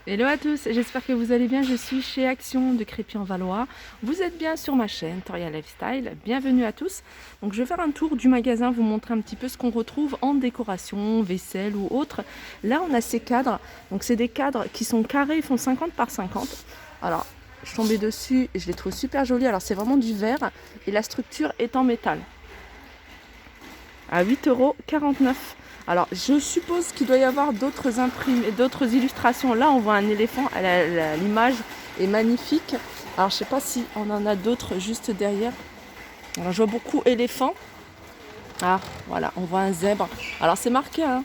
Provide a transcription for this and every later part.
Hello à tous, j'espère que vous allez bien. Je suis chez Action de Crépy-en-Valois. Vous êtes bien sur ma chaîne Toria Lifestyle. Bienvenue à tous. Donc je vais faire un tour du magasin, vous montrer un petit peu ce qu'on retrouve en décoration, vaisselle ou autre. Là, on a ces cadres. Donc c'est des cadres qui sont carrés, ils font 50 par 50. Alors, je suis tombée dessus et je les trouve super jolis. Alors c'est vraiment du verre et la structure est en métal. À 8,49 €. Alors, je suppose qu'il doit y avoir d'autres imprimés, d'autres illustrations. Là, on voit un éléphant. L'image est magnifique. Alors, je ne sais pas si on en a d'autres juste derrière. Alors, je vois beaucoup éléphant. Ah, voilà, on voit un zèbre. Alors, c'est marqué, hein,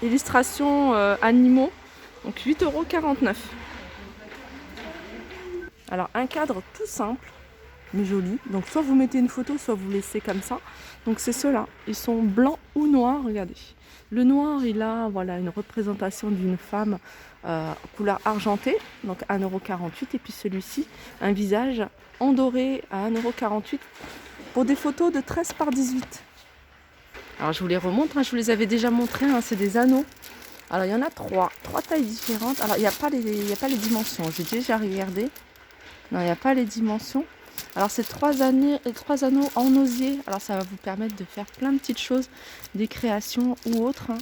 illustration animaux. Donc, 8,49 €. Alors, un cadre tout simple, mais joli. Donc, soit vous mettez une photo, soit vous laissez comme ça. Donc, c'est ceux-là. Ils sont blancs ou noirs, regardez. Le noir, il a voilà, une représentation d'une femme couleur argentée, donc 1,48 €. Et puis celui-ci, un visage en doré à 1,48 € pour des photos de 13 par 18. Alors je vous les remontre, hein, je vous les avais déjà montrés, hein, c'est des anneaux. Alors il y en a trois tailles différentes. Alors il n'y a pas les dimensions, j'ai déjà regardé. Non, il n'y a pas les dimensions. Alors c'est 3 anneaux en osier. Alors ça va vous permettre de faire plein de petites choses, des créations ou autres, hein.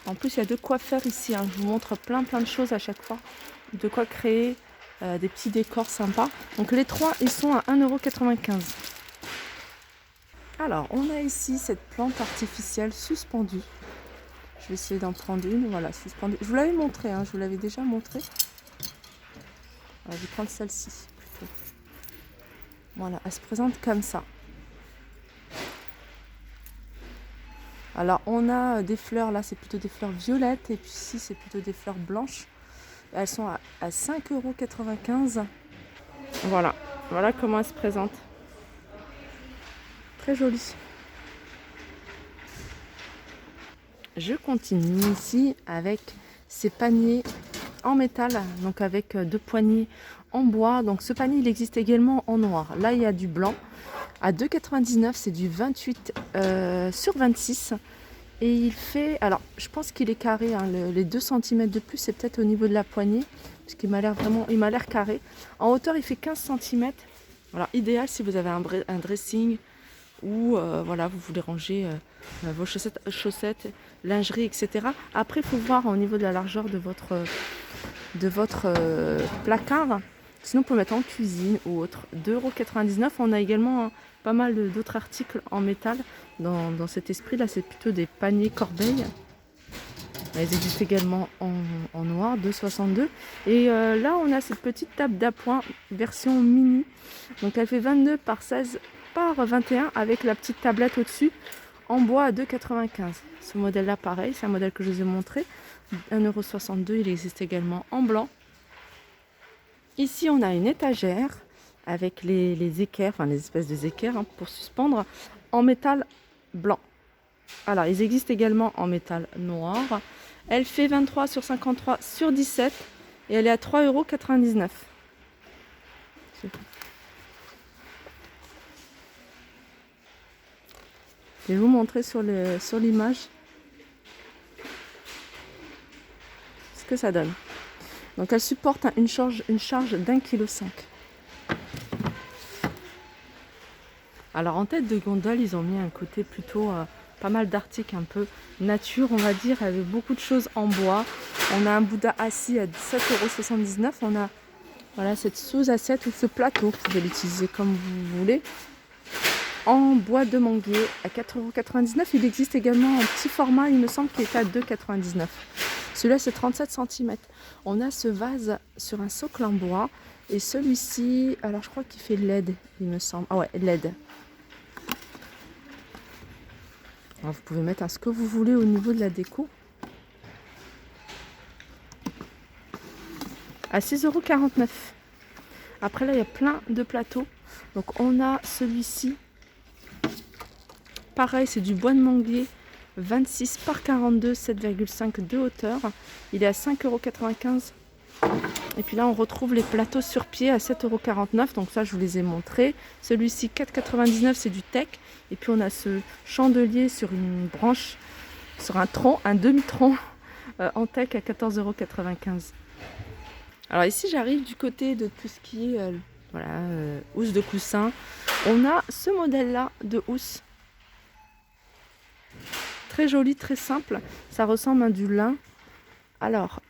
En plus il y a de quoi faire ici, hein. Je vous montre plein de choses à chaque fois. De quoi créer des petits décors sympas. Donc les trois ils sont à 1,95 €. Alors on a ici cette plante artificielle suspendue. Je vais essayer d'en prendre une, voilà, suspendue. Je vous l'avais montré, hein, je vous l'avais déjà montré. Alors, je vais prendre celle-ci plutôt. Voilà, elle se présente comme ça. Alors on a des fleurs, là c'est plutôt des fleurs violettes, et puis ici c'est plutôt des fleurs blanches. Elles sont à 5,95 €. Voilà, voilà comment elles se présentent. Très jolie. Je continue ici avec ces paniers en métal, donc avec deux poignées en bois. Donc ce panier il existe également en noir. Là il y a du blanc à 2,99 €, c'est du 28 sur 26. Et il fait, alors je pense qu'il est carré, hein, les 2 cm de plus c'est peut-être au niveau de la poignée, parce qu'il m'a l'air vraiment, il m'a l'air carré. En hauteur il fait 15 cm. Alors idéal si vous avez un dressing ou voilà, vous voulez ranger vos chaussettes, lingerie, etc. Après, il faut voir au niveau de la largeur de votre placard. Sinon, on peut mettre en cuisine ou autre. 2,99 €. On a également pas mal d'autres articles en métal dans cet esprit-là. C'est plutôt des paniers corbeilles. Ils existent également en noir, 2,62 €. Et là, on a cette petite table d'appoint version mini. Donc, elle fait 22 par 16 par 21 avec la petite tablette au-dessus en bois à 2,95 €. Ce modèle-là, pareil, c'est un modèle que je vous ai montré. 1,62 €. Il existe également en blanc. Ici, on a une étagère avec les équerres, enfin les espèces de équerres, hein, pour suspendre en métal blanc. Alors, ils existent également en métal noir. Elle fait 23 sur 53 sur 17 et elle est à 3,99 €. Je vais vous montrer sur l'image ce que ça donne. Donc, elle supporte une charge d'1,5 kg. Alors, en tête de gondole, ils ont mis un côté plutôt pas mal d'articles un peu nature, on va dire, avec beaucoup de choses en bois. On a un Bouddha assis à 7,79 €. On a voilà, cette sous-assiette ou ce plateau, vous pouvez l'utiliser comme vous voulez. En bois de manguier à 4,99 €. Il existe également en petit format, il me semble qu'il est à 2,99 €. Celui-là, c'est 37 cm. On a ce vase sur un socle en bois. Et celui-ci, alors je crois qu'il fait LED, il me semble. Ah ouais, LED. Alors, vous pouvez mettre ce que vous voulez au niveau de la déco. À 6,49 €. Après, là, il y a plein de plateaux. Donc, on a celui-ci. Pareil, c'est du bois de manguier. 26 par 42, 7,5 de hauteur. Il est à 5,95 €. Et puis là, on retrouve les plateaux sur pied à 7,49 €. Donc ça, je vous les ai montrés. Celui-ci, 4,99 €, c'est du teck. Et puis on a ce chandelier sur une branche, sur un tronc, un demi-tronc Antec à 14,95 €. Alors ici, j'arrive du côté de tout ce qui est housse de coussin. On a ce modèle-là de housse. Très joli, très simple. Ça ressemble à du lin. Alors,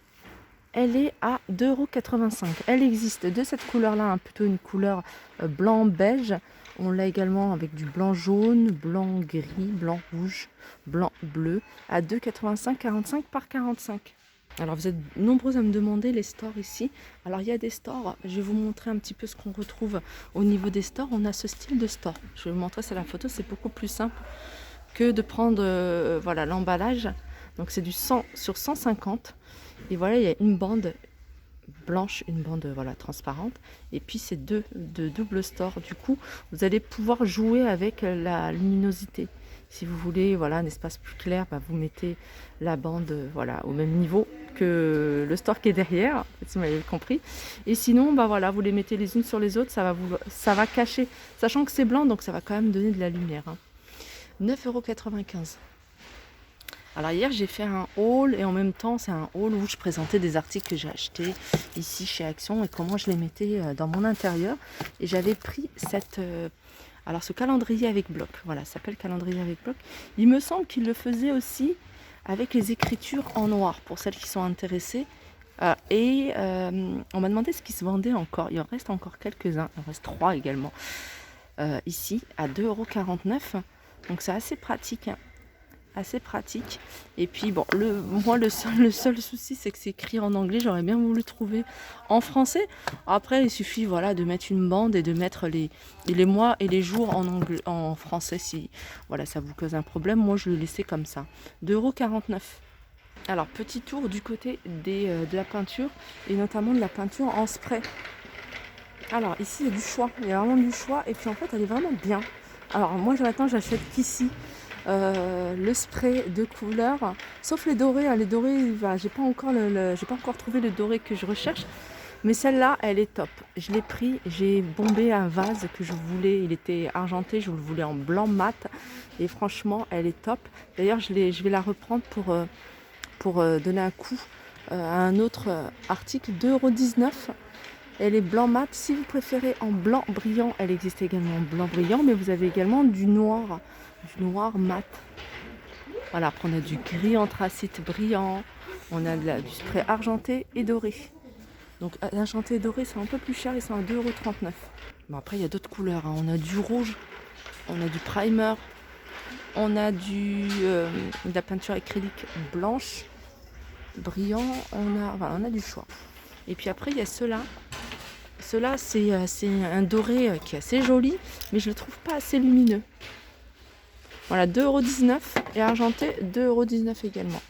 elle est à 2,85 €. Elle existe de cette couleur-là, hein, plutôt une couleur blanc-beige. On l'a également avec du blanc-jaune, blanc-gris, blanc-rouge, blanc-bleu à 2,85 €, 45 par 45. Alors vous êtes nombreux à me demander les stores ici. Alors il y a des stores, je vais vous montrer un petit peu ce qu'on retrouve au niveau des stores. On a ce style de store. Je vais vous montrer, c'est la photo, c'est beaucoup plus simple que de prendre l'emballage. Donc c'est du 100 sur 150. Et voilà, il y a une bande blanche, une bande transparente. Et puis c'est deux double store. Du coup, vous allez pouvoir jouer avec la luminosité. Si vous voulez un espace plus clair, vous mettez la bande au même niveau que le store qui est derrière, si vous m'avez compris. Et sinon, vous les mettez les unes sur les autres, ça va cacher. Sachant que c'est blanc, donc ça va quand même donner de la lumière. 9,95 €. Alors hier j'ai fait un haul et en même temps c'est un haul où je présentais des articles que j'ai achetés ici chez Action et comment je les mettais dans mon intérieur. Et j'avais pris ce calendrier avec bloc. Voilà, ça s'appelle calendrier avec bloc. Il me semble qu'il le faisait aussi avec les écritures en noir pour celles qui sont intéressées. On m'a demandé ce qui se vendait encore. Il en reste encore quelques-uns. Il en reste 3 également ici à 2,49 €. Donc c'est assez pratique. Assez pratique. Et puis le seul souci c'est que c'est écrit en anglais. J'aurais bien voulu trouver en français. Après il suffit de mettre une bande et de mettre les mois et les jours en français si ça vous cause un problème. Moi je le laissais comme ça. 2,49 €. Alors petit tour du côté de la peinture et notamment de la peinture en spray. Alors ici il y a du choix, il y a vraiment du choix et puis en fait elle est vraiment bien. Alors moi maintenant j'achète qu'ici le spray de couleur, sauf les dorés. Les dorés, j'ai pas encore trouvé le doré que je recherche, mais celle-là, elle est top. Je l'ai pris, j'ai bombé un vase que je voulais, il était argenté, je le voulais en blanc mat, et franchement, elle est top. D'ailleurs, je vais la reprendre pour donner un coup à un autre article, 2,19 €. Elle est blanc mat. Si vous préférez en blanc brillant, elle existe également en blanc brillant, mais vous avez également du noir mat. Voilà, après on a du gris anthracite brillant, on a du spray argenté et doré. Donc argenté et doré, c'est un peu plus cher, ils sont à 2,39 €. Bon, après il y a d'autres couleurs, hein. On a du rouge, on a du primer, on a de la peinture acrylique blanche, brillant, on a du choix. Et puis après il y a ceux-là. Ceux-là, c'est un doré qui est assez joli, mais je le trouve pas assez lumineux. Voilà, 2,19 € et argenté, 2,19 € également.